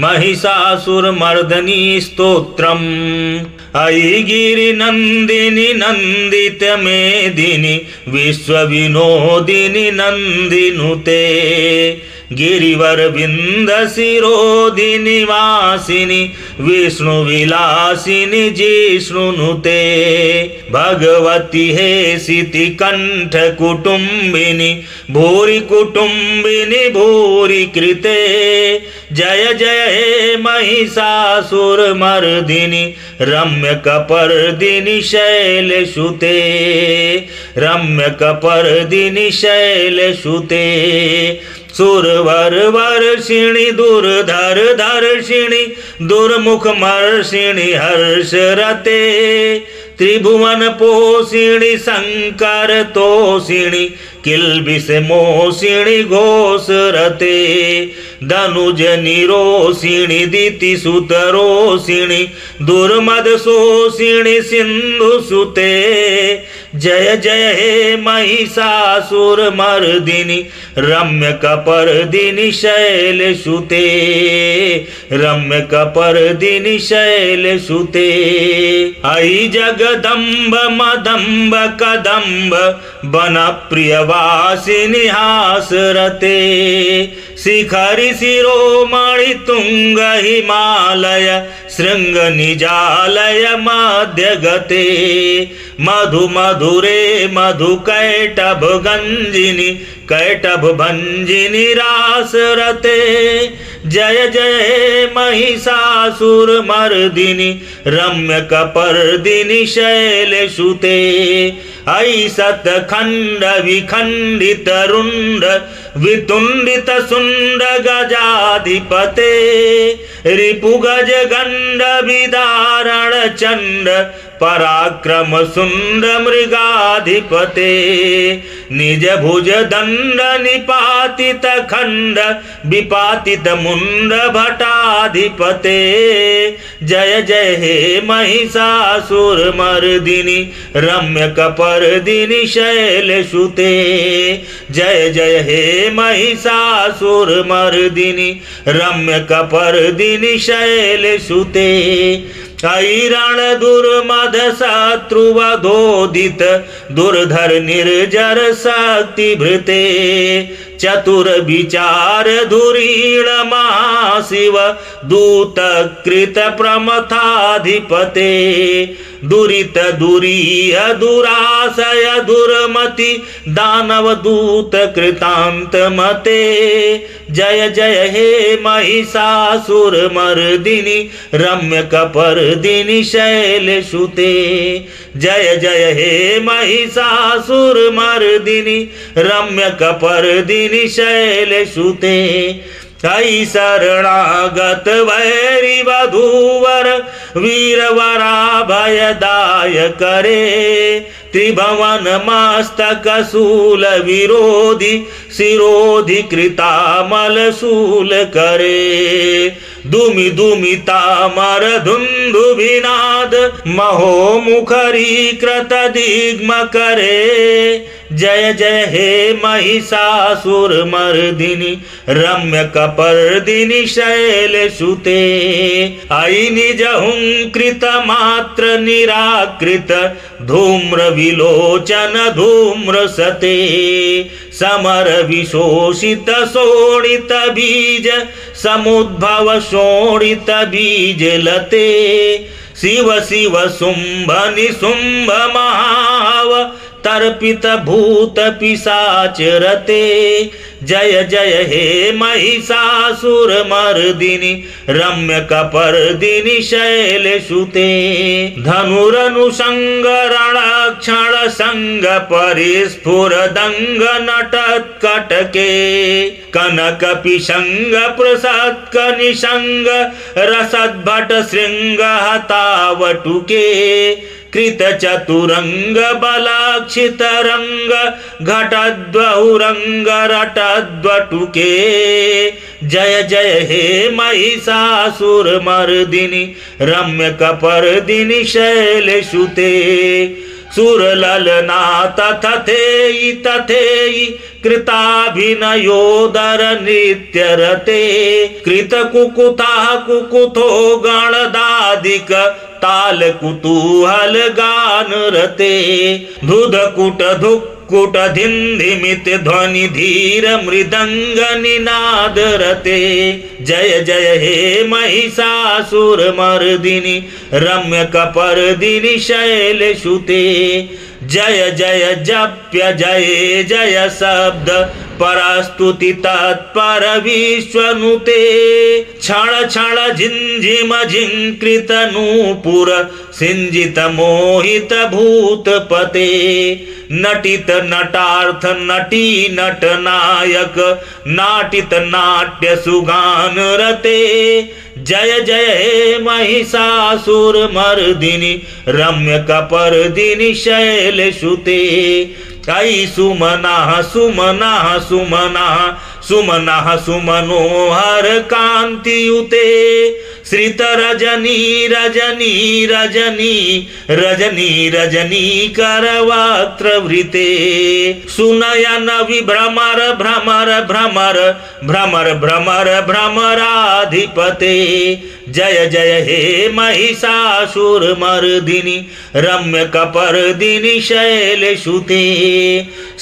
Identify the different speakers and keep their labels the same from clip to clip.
Speaker 1: महिषासुरमर्दनी स्तोत्रम् ऐगिरिनन्दिनि नन्दित मेदिनि विश्वविनोदिनि नन्दिनुते गिरिवरविंद शिरोधिनि वासिनि विष्णुविलासिनि जिष्णुनुते भगवती हे city कंठ कुटुंबिनि भूरि कुटुंबिनि भूरि कृते जय जय हे महिषासुरमर्दिनि रम्यकपर्दिनि शैलसुते रम्यकपर्दिनि शैलसुते सुरवर वर्षिणि दुर्धर धर्षिणि दुर्मुख मर्षिणि हर्षरते त्रिभुवन पोषिणि शंकर तोषिणि किल्बिष मोषिणि घोषरते धनुज निरोषिणि दितिसुतरोषिणि दुर्मद शोषिणि सिंधुसुते जय जय हे महिषासुरमर्दिनि रम्यकपर्दिनि शैलसुते रम्यकपर्दिनि शैलसुते ऐ जगदम्ब मदम्ब कदम्ब वनप्रियवासिनि हासरते शिखरि शिरोमणि तुंग हिमालय शृंग निजालय मध्यगते मधु मधुरे मधु कैटभ गंजिनि कैटभ भंजिनि रासरते जय जय हे महिषासुरमर्दिनि रम्यकपर्दिनि शैलसुते ऐ सतखंड विखंडित रुंड वितुंडित सुंड गजाधिपते रिपुगज गंड विदारण चंड पराक्रम सुंड मृगाधिपते निज भुज दंड निपातित खंड विपातित मुंड भटाधिपते जय जय हे महिषासुरमर्दिनि रम्यकपर्दिनि शैलसुते जय जय हे महिषासुरमर्दिनि रम्यकपर्दिनि शैलसुते ऐरण दुर्मद शत्रुवधोदित दुर्धर निर्जर शक्ति भृते चतुर विचार धुरीण महाशिव दूत कृत प्रमथाधिपते दुरित दुरीह दुराशय दुर्मति दानव दूत कृतांत मते जय जय हे महिषासुरमर्दिनि रम्यकपर्दिनि शैलसुते जय जय हे महिषासुरमर्दिनि रम्यकपर्दिनि शैलसुते ऐ शरणागत वैरि वधूवर वीरवराभयदाय करे त्रिभुवन मस्तक शूल विरोधि शिरोधि कृतामल शूल करे दुमि दुमि तामर धुंधुभिनाद महो मुखरी कृत दिग्म करे जय जय हे महिषासुरमर्दिनि रम्यकपर्दिनि शैलसुते ऐ निज हुंकृत मात्र निराकृत धूम्र विलोचन धूम्र सते समर विशोषित शोणित बीज समुद्भव शोणित बीज लते शिव शिव शुंभ निशुंभ महाव तर्पित भूत पिशाच रते जय जय हे महिषासुरमर्दिनि रम्यकपर्दिनि शैलसुते धनुरनुसंग रणक्षण संग परिस्फुरदंग नटत्कटके कनक पिशंग प्रसत्क निशंग रसद्भट श्रृंग हतावटुके कृत चतुरंग बलाक्षित रंग घटद्वहुरंग रटद्वटुके जय जय हे महिषासुरमर्दिनि रम्यकपर्दिनि शैलसुते सुरललना तथेयि तथेयि कृताभिनयोदर नृत्यरते कृतकुकुथा कुकुथो गणदादिक ताल कुतूहल गान रते धुधकुट धुक्कुट धिंधिमित ध्वनि धीर मृदंग निनाद रते जय जय हे महिषासुर मर्दिनी रम्य कपर्दिनी शैलसुते जय जय जप्य जय जय शब्द परस्तुति तत्पर विश्वनुते क्षण क्षण झिंझिम झिंकृत नूपुर सिंजित मोहित भूतपते नटित नटार्थ नटी नट नायक नाटित नाट्य सुगान रते जय जय हे महिषासुर मर्दिनी रम्य कपर्दिनी शैलसुते ऐ सुमना सुमना सुमना सुमना सुमनोहर कांतियुते श्रित रजनी रजनी रजनी रजनी रजनी करवक्त्रवृते सुनयन विभ्रमर भ्रमर भ्रमर भ्रमर भ्रमर भ्रमराधिपते जय जय हे महिषासुर मर्दिनी रम्य कपर्दिनी शैलसुते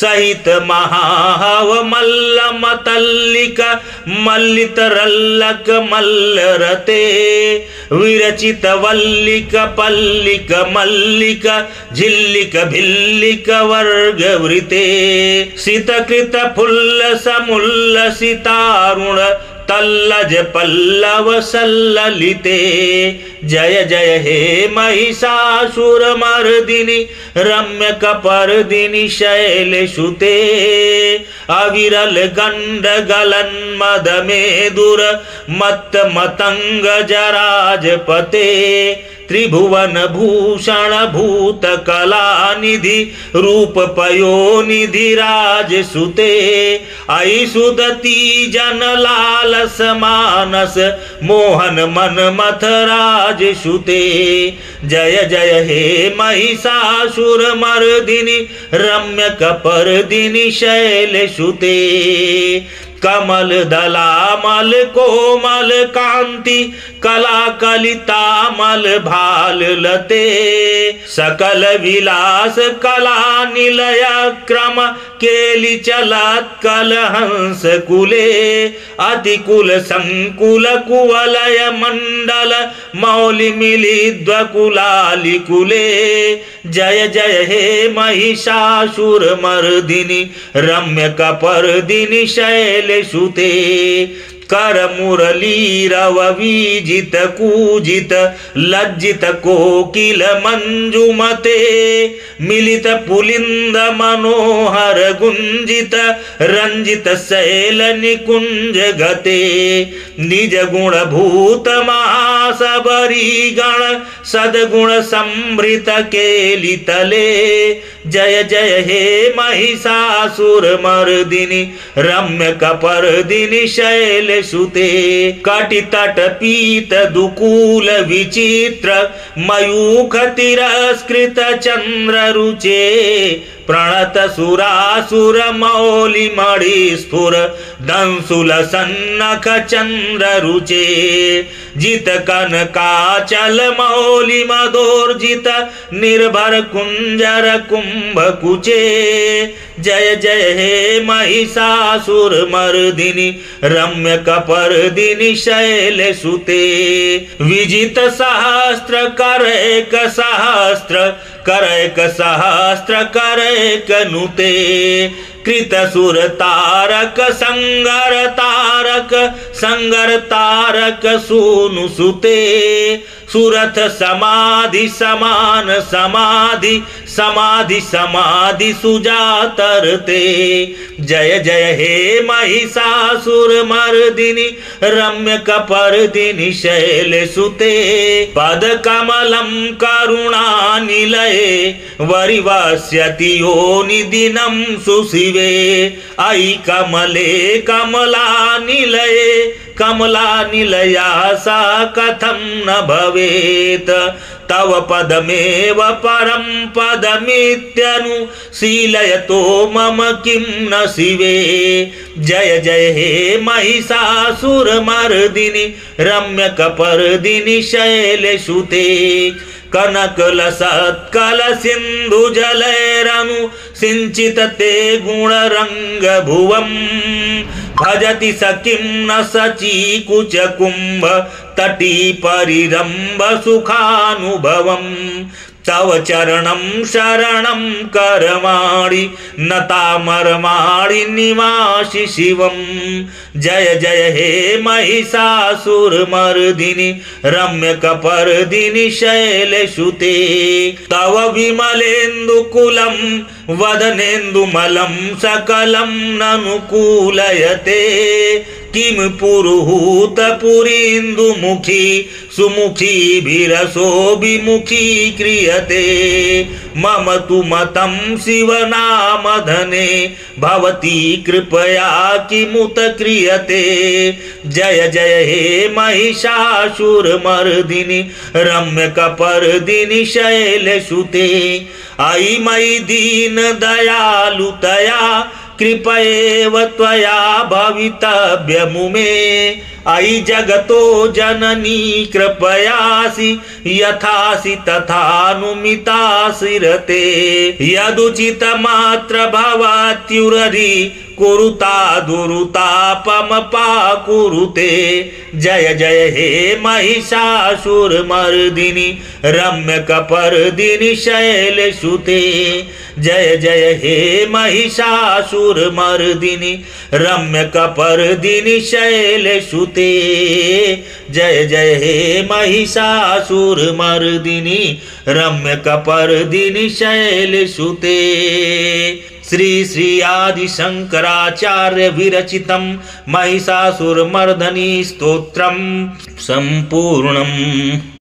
Speaker 1: सहित महाहव मल्ल मतल्लिक मल्लित रल्लक मल्ल रते विरचित वल्लिक पल्लिक मल्लिक झिल्लिक भिल्लिक वर्गवृते सितकृत फुल्लसमुल्लसितारुण तल्लज पल्लव सल्ललिते जय जय हे महिषासुर मर्दिनी रम्य कपर्दिनी शैलसुते अविरल गंड गलन मद मेदुर मत्त मतंग जराजपते त्रिभुवन भूषण भूत कला निधि रूप पयोनिधि राजसुते आई सुदती जन लालस मानस मोहन मन मथ राजसुते जय जय हे महिषासुर मर्दिनी रम्य कपर्दिनी शैलसुते कमल दलामल कोमल कांति कला कलिता मल भाल लते सकल विलास कला निलय क्रम केली चलत कल हंस कुले अतिकुल संकुल कुवलय मंडल मौलि मिलिद्व कुलालि कुले जय जय हे महिषासुर मर्दिनी रम्य कपर्दिनी शैलसुते कर मुरली रव विजित कूजित लज्जित कोकिल मंजुमते मिलित पुलिंद मनोहर गुंजित रंजित शैल निकुंज गते निज गुण भूत महासबरी गण सदगुण संभृत केली तले जय जय हे महिषासुर मर्दिनी रम्य कपर्दिनी शैलसुते कटितट पीत दुकूल विचित्र मयूख तिरस्कृत चंद्र रुचे प्रणत सुरासुर मौलि मणि स्फुर दंसुल सन्नख चंद्र रुचे जित कनकाचल मौलि मदोर्जित निर्भर कुंजर कुंभ कुचे जय जय हे महिषासुर मर्दिनी रम्य कपर्दिनी शैलसुते विजित सहस्त्र करैक सहस्त्र करैक सहस्त्र करैक नुते कृत सुर तारक संगर तारक सूनु सुते सुरथ समाधि समान समाधि समाधि समाधि सुजातरते जय जय हे महिषासुर मर्दिनी रम्य कपर्दिनी शैलसुते पद कमलं करुणानिलये वरिवस्यति योनिदिनं सुशिवे आई कमले कमलानिलये कमलानिलया सा कथं न भवेत् तव पदमेव परं पदमित्यनुशीलयतो मम किं न शिवे। जय जय हे महिषासुरमर्दिनि रम्यकपर्दिनि शैलसुते। कनकलसत्कलसिन्धुजलैरनु सिञ्चित ते गुणरङ्गभुवम्। भजति स किं न सचीकुचकुम्भ तटी परिरम्भ सुखानुभवम्। तव चरणं शरणं करमाणि नतामरमाणि निवासि शिवम्। जय जय हे महिषासुरमर्दिनि रम्यकपर्दिनि शैलसुते। तव विमलेन्दुकुलं वदनेन्दुमलं सकलं ननुकूलयते। किं पुरुहूतपुरीन्दुमुखी सुमुखी विरसो विमुखी क्रियते। मम तु मतं शिवनामधने भवती कृपया किमुत क्रियते। जय जय हे महिषासुरमर्दिनि रम्यकपर्दिनि शैलसुते। अयि मयि दीनदयालुतया कृपयैव त्वया भवितव्यमुमे। अयि जगतो जननी कृपयासि यथासि तथानुमितासि रते। यदुचितमात्र भवत्युररि कुरुता दुरुतापमपाकुरुते। जय जय हे महिषासुरमर्दिनि रम्यकपर्दिनि शैलसुते। जय जय हे महिषासुरमर्दिनि रम्यकपर्दिनि शैलसुते। जय जय हे महिषासुरमर्दिनि रम्यकपर्दिनि शैलसुते। श्री श्री आदि शंकराचार्य विरचितं महिषासुरमर्दिनि स्तोत्रम् संपूर्णम्।